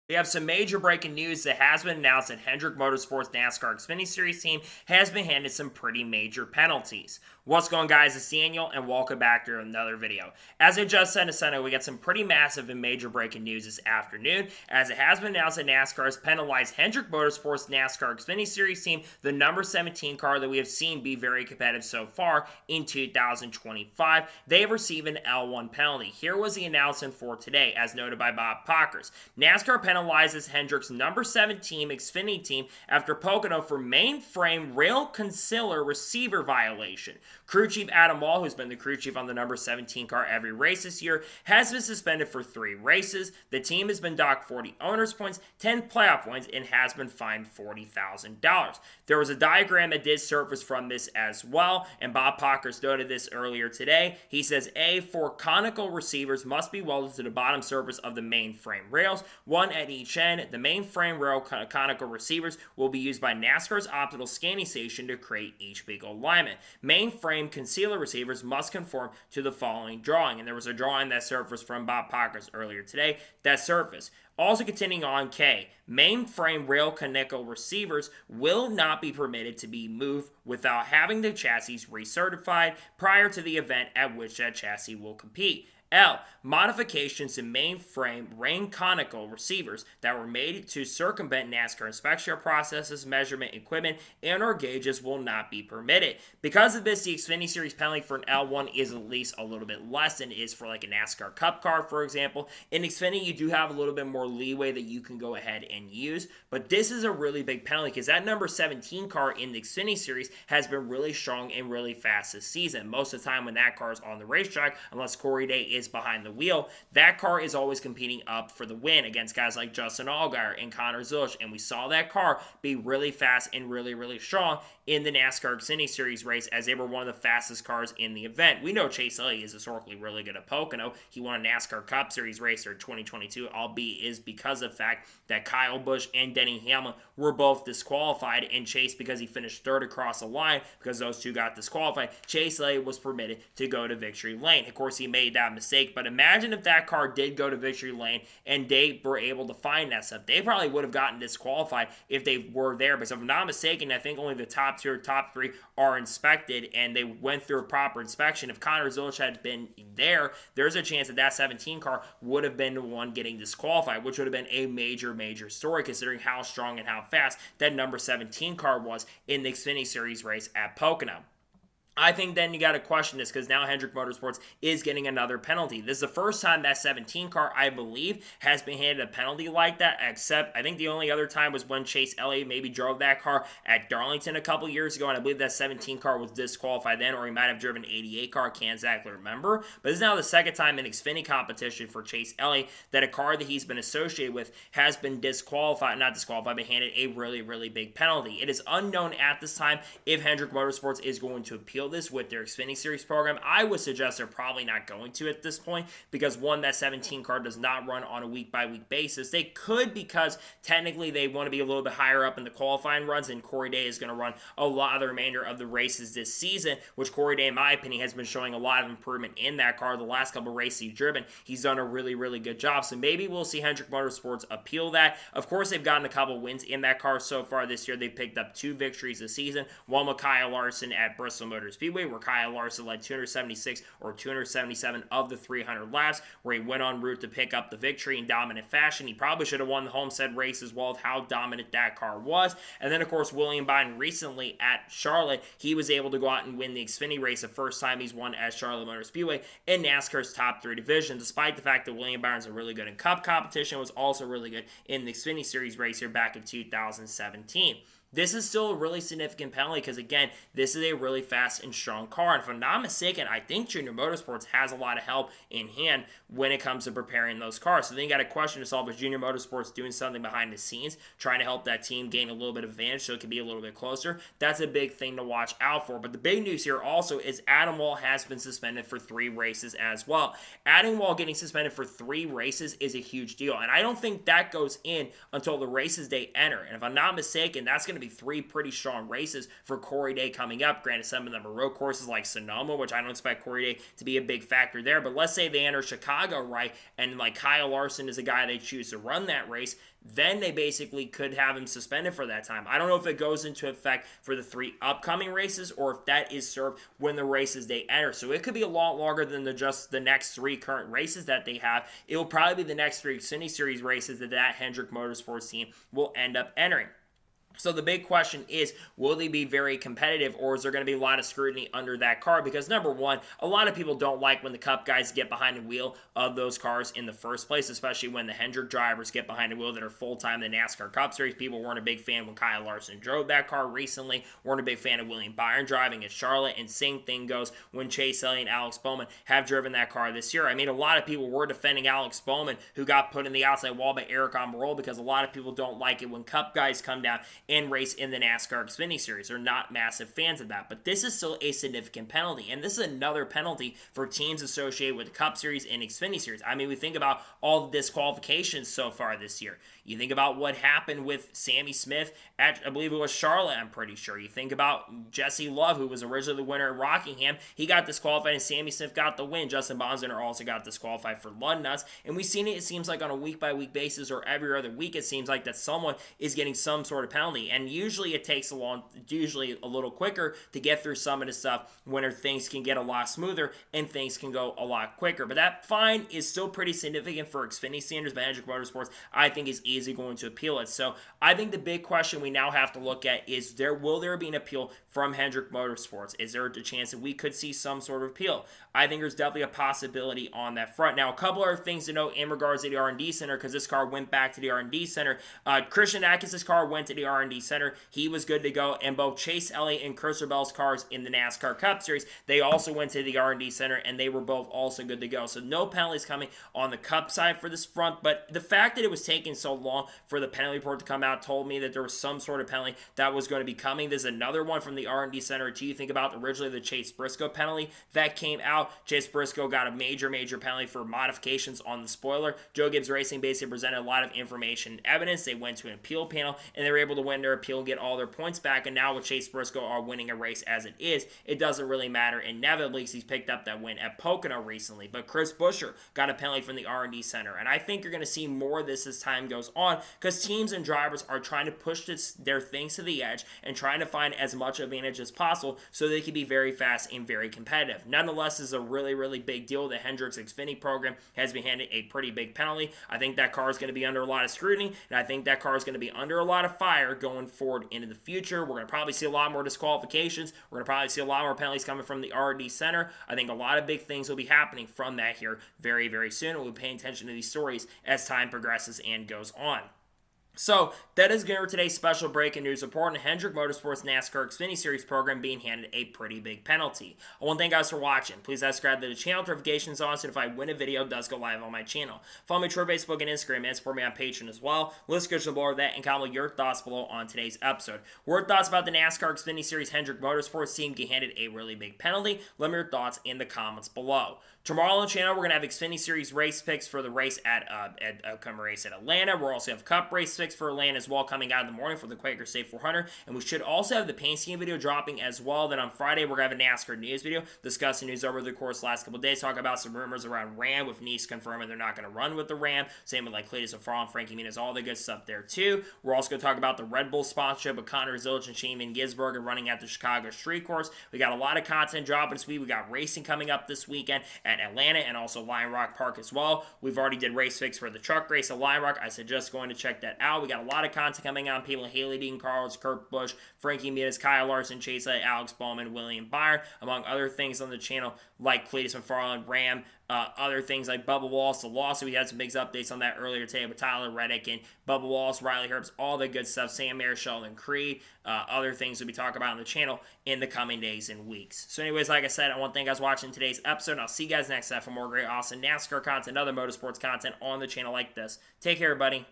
We have some major breaking news that has been announced that Hendrick Motorsports NASCAR Xfinity Series team has been handed some pretty major penalties. What's going on, guys? It's Daniel, and welcome back to another video. As I just said a Sunday, we got some pretty massive and major breaking news this afternoon, as it has been announced that NASCAR has penalized Hendrick Motorsports NASCAR Xfinity Series team, the number 17 car that we have seen be very competitive so far in 2025. They have received an L1 penalty. Here was the announcement for today, as noted by Bob Pockers. NASCAR penalizes Hendrick's number 17 Xfinity team after Pocono for mainframe rail concealer receiver violation. Crew chief Adam Wall, who's been the crew chief on the number 17 car every race this year, has been suspended for 3 races. The team has been docked 40 owners points, 10 playoff points, and has been fined $40,000. There was a diagram that did surface from this as well, and Bob Pockers noted this earlier today. He says, four conical receivers must be welded to the bottom surface of the mainframe rails, one at each end. The mainframe rail conical receivers will be used by NASCAR's optical scanning station to create each vehicle alignment. Mainframe concealer receivers must conform to the following drawing, and there was a drawing that surfaced from Bob Pockers earlier today that surfaced. Also continuing on K, mainframe rail conical receivers will not be permitted to be moved without having the chassis recertified prior to the event at which that chassis will compete. L. Modifications to mainframe rain conical receivers that were made to circumvent NASCAR inspection processes, measurement equipment, and or gauges will not be permitted. Because of this, the Xfinity Series penalty for an L1 is at least a little bit less than it is for like a NASCAR Cup car, for example. In Xfinity, you do have a little bit more leeway that you can go ahead and use, but this is a really big penalty because that number 17 car in the Xfinity Series has been really strong and really fast this season. Most of the time when that car is on the racetrack, unless Corey Day is behind the wheel, that car is always competing up for the win against guys like Justin Allgaier and Connor Zilisch, and we saw that car be really fast and really strong in the NASCAR Xfinity Series race, as they were one of the fastest cars in the event. We know Chase Elliott is historically really good at Pocono. He won a NASCAR Cup Series race in 2022, albeit is because of the fact that Kyle Busch and Denny Hamlin were both disqualified, and Chase, because he finished third across the line, because those two got disqualified, Chase Elliott was permitted to go to victory lane. Of course, he made that mistake, but imagine if that car did go to victory lane and they were able to find that stuff. They probably would have gotten disqualified if they were there, because if I'm not mistaken, I think only the top 3 are inspected, and they went through a proper inspection. If Connor Zilisch had been there, there's a chance that 17 car would have been the one getting disqualified, which would have been a major story considering how strong and how fast that number 17 car was in the Xfinity Series race at Pocono. I think then you got to question this, because now Hendrick Motorsports is getting another penalty. This is the first time that 17 car, I believe, has been handed a penalty like that, except I think the only other time was when Chase Elliott maybe drove that car at Darlington a couple years ago, and I believe that 17 car was disqualified then, or he might have driven 88 car, can't exactly remember. But this is now the second time in Xfinity competition for Chase Elliott that a car that he's been associated with has been not disqualified, but handed a really big penalty. It is unknown at this time if Hendrick Motorsports is going to appeal this with their Xfinity Series program. I would suggest they're probably not going to at this point, because one, that 17 car does not run on a week-by-week basis. They could, because technically they want to be a little bit higher up in the qualifying runs, and Corey Day is going to run a lot of the remainder of the races this season, which Corey Day, in my opinion, has been showing a lot of improvement in that car. The last couple of races he's driven, he's done a really good job. So maybe we'll see Hendrick Motorsports appeal that. Of course, they've gotten a couple wins in that car so far this year. They've picked up 2 victories this season, one with Kyle Larson at Bristol Motor Speedway, where Kyle Larson led 276 or 277 of the 300 laps, where he went en route to pick up the victory in dominant fashion. He probably should have won the Homestead race as well, with how dominant that car was. And then, of course, William Byron recently at Charlotte, he was able to go out and win the Xfinity race, the first time he's won at Charlotte Motor Speedway in NASCAR's top 3 division, despite the fact that William Byron's really good in Cup competition, was also really good in the Xfinity Series race here back in 2017. This is still a really significant penalty because, again, this is a really fast and strong car. And if I'm not mistaken, I think Junior Motorsports has a lot of help in hand when it comes to preparing those cars. So then you got to question yourself, is Junior Motorsports doing something behind the scenes, trying to help that team gain a little bit of advantage so it can be a little bit closer? That's a big thing to watch out for. But the big news here also is Adam Wall has been suspended for 3 races as well. Adam Wall getting suspended for 3 races is a huge deal. And I don't think that goes in until the races they enter. And if I'm not mistaken, that's going to be to be 3 pretty strong races for Corey Day coming up. Granted, some of them are road courses like Sonoma, which I don't expect Corey Day to be a big factor there. But let's say they enter Chicago, right, and like Kyle Larson is a guy they choose to run that race, then they basically could have him suspended for that time. I don't know if it goes into effect for the 3 upcoming races or if that is served when the races they enter. So it could be a lot longer than just the next 3 current races that they have. It will probably be the next 3 Xfinity Series races that Hendrick Motorsports team will end up entering. So the big question is, will they be very competitive, or is there going to be a lot of scrutiny under that car? Because number one, a lot of people don't like when the Cup guys get behind the wheel of those cars in the first place, especially when the Hendrick drivers get behind the wheel that are full-time in the NASCAR Cup Series. People weren't a big fan when Kyle Larson drove that car recently, weren't a big fan of William Byron driving at Charlotte, and same thing goes when Chase Elliott and Alex Bowman have driven that car this year. I mean, a lot of people were defending Alex Bowman, who got put in the outside wall by Eric Almirola, because a lot of people don't like it when Cup guys come down and race in the NASCAR Xfinity Series. They're not massive fans of that, but this is still a significant penalty, and this is another penalty for teams associated with the Cup Series and Xfinity Series. I mean, we think about all the disqualifications so far this year. You think about what happened with Sammy Smith at, I believe it was Charlotte, I'm pretty sure. You think about Jesse Love, who was originally the winner at Rockingham. He got disqualified, and Sammy Smith got the win. Justin Bonziner also got disqualified for Lund Nuts, and we've seen it seems like on a week-by-week basis, or every other week, it seems like that someone is getting some sort of penalty, and usually it takes usually a little quicker to get through some of the stuff when things can get a lot smoother and things can go a lot quicker. But that fine is still pretty significant for Xfinity standards, but Hendrick Motorsports, I think, is easily going to appeal it. So I think the big question we now have to look at is, will there be an appeal from Hendrick Motorsports? Is there a chance that we could see some sort of appeal? I think there's definitely a possibility on that front. Now, a couple other things to note in regards to the R&D Center, because this car went back to the R&D Center. Christian Atkins' car went to the R&D Center. He was good to go, and both Chase Elliott and Christopher Bell's cars in the NASCAR Cup Series, they also went to the R&D Center, and they were both also good to go. So no penalties coming on the Cup side for this front, but the fact that it was taking so long for the penalty report to come out told me that there was some sort of penalty that was going to be coming. There's another one from the R&D Center, too. You think about originally the Chase Briscoe penalty that came out. Chase Briscoe got a major penalty for modifications on the spoiler. Joe Gibbs Racing basically presented a lot of information and evidence. They went to an appeal panel, and they were able to win their appeal and get all their points back. And now with Chase Briscoe are winning a race as it is, it doesn't really matter. Inevitably, he's picked up that win at Pocono recently. But Chris Buescher got a penalty from the R&D Center. And I think you're going to see more of this as time goes on, because teams and drivers are trying to push their things to the edge and trying to find as much advantage as possible so they can be very fast and very competitive. Nonetheless, this is a really big deal. The Hendrick's Xfinity program has been handed a pretty big penalty. I think that car is going to be under a lot of scrutiny, and I think that car is going to be under a lot of fire going forward into the future. We're going to probably see a lot more disqualifications. We're going to probably see a lot more penalties coming from the R&D Center. I think a lot of big things will be happening from that here very soon. We'll be paying attention to these stories as time progresses and goes on. So, that is going to be today's special breaking news report on Hendrick Motorsports NASCAR Xfinity Series program being handed a pretty big penalty. I want to thank you guys for watching. Please subscribe to the channel, notifications on, so if I win a video, it does go live on my channel. Follow me on Facebook and Instagram, and support me on Patreon as well. Let's go below that and comment your thoughts below on today's episode. What are your thoughts about the NASCAR Xfinity Series Hendrick Motorsports team getting handed a really big penalty? Let me know your thoughts in the comments below. Tomorrow on the channel, we're going to have Xfinity Series race picks for the race at upcoming race at Atlanta. We'll also have Cup race picks for Atlanta as well coming out in the morning for the Quaker State 400. And we should also have the paint scheme video dropping as well. Then on Friday, we're going to have a NASCAR news video discussing news over the course of the last couple of days. Talk about some rumors around Ram, with Nice confirming they're not going to run with the Ram. Same with like Cletus O'Farrell, Frankie Muniz, all the good stuff there too. We're also going to talk about the Red Bull sponsorship with Connor Zilic and Shaman Gisbergen running at the Chicago Street Course. We got a lot of content dropping this week. We got racing coming up this weekend at Atlanta and also Lion Rock Park as well. We've already did race fix for the truck race at Lion Rock. I suggest going to check that out. We got a lot of content coming out. People, Haley Dean Carls, Kurt Busch, Frankie Muniz, Kyle Larson, Chase Elliott, Alex Bowman, William Byron, among other things on the channel like Cletus McFarland, Ram, other things like Bubba Wallace, the lawsuit. We had some big updates on that earlier today with Tyler Reddick and Bubba Wallace, Riley Herbst, all the good stuff, Sam Mayer, Sheldon Creed, other things we'll be talking about on the channel in the coming days and weeks. So anyways, like I said, I want to thank you guys for watching today's episode, and I'll see you guys next time for more great, awesome NASCAR content, other motorsports content on the channel like this. Take care, everybody.